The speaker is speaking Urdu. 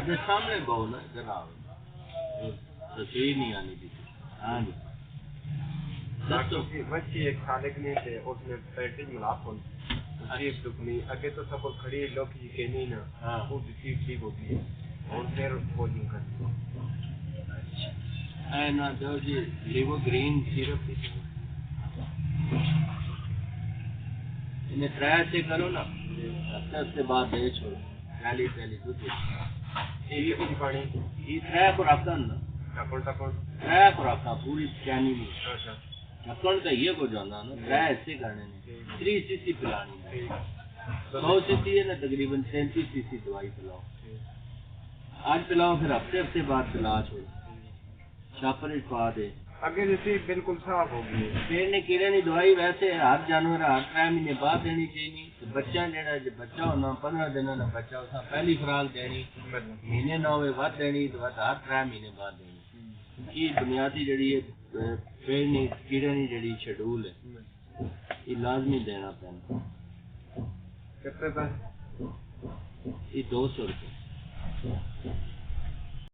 ادھر سامنے بہو نا ادھر آؤ تصویر نہیں آنی تھی ہاں جی بچی ایک سالک نہیں تھے اس نے پیٹنگ ملا کون عجیب دکھنی اگے تو سب کھڑی لوگ یہ نہیں نا وہ ٹھیک ٹھیک ہوتی ہے اور پھر وہ یوں کرتی ہے نا جو جی لیو گرین سیرپ انہیں ٹرائی سے کرو نا ہفتے ہفتے بعد دے چھوڑو پہلی دودھ یہ پانی یہ ٹرائی خوراک نا ٹرائی خوراک پوری چینی میں ڈھکن تو یہ کو جانا نا ٹرائی ایسے کرنے نے 3 cc پلانی 100 cc ہے نا تقریباً 37 cc دوائی پلاؤ آج پلاؤ پھر ہفتے ہفتے بعد پلا چھوڑو شاپر پا دے اگے جیسے بالکل صاف ہوگی کیڑے کیڑے کی دوائی ویسے ہر جانور ہر 3 مہینے بعد دینی چاہیے بچہ جہاں بچہ ہونا 15 دنوں کا بچہ اس پہلی خوراک دینی مہینے نہ ہوئے ود دینی تو ہر 3 مہینے بعد دینی یہ بنیادی جڑی ہے پیڑنی کیڑے کی جڑی شیڈول ہے یہ لازمی دینا پینا کتنے پیسے یہ 200 روپے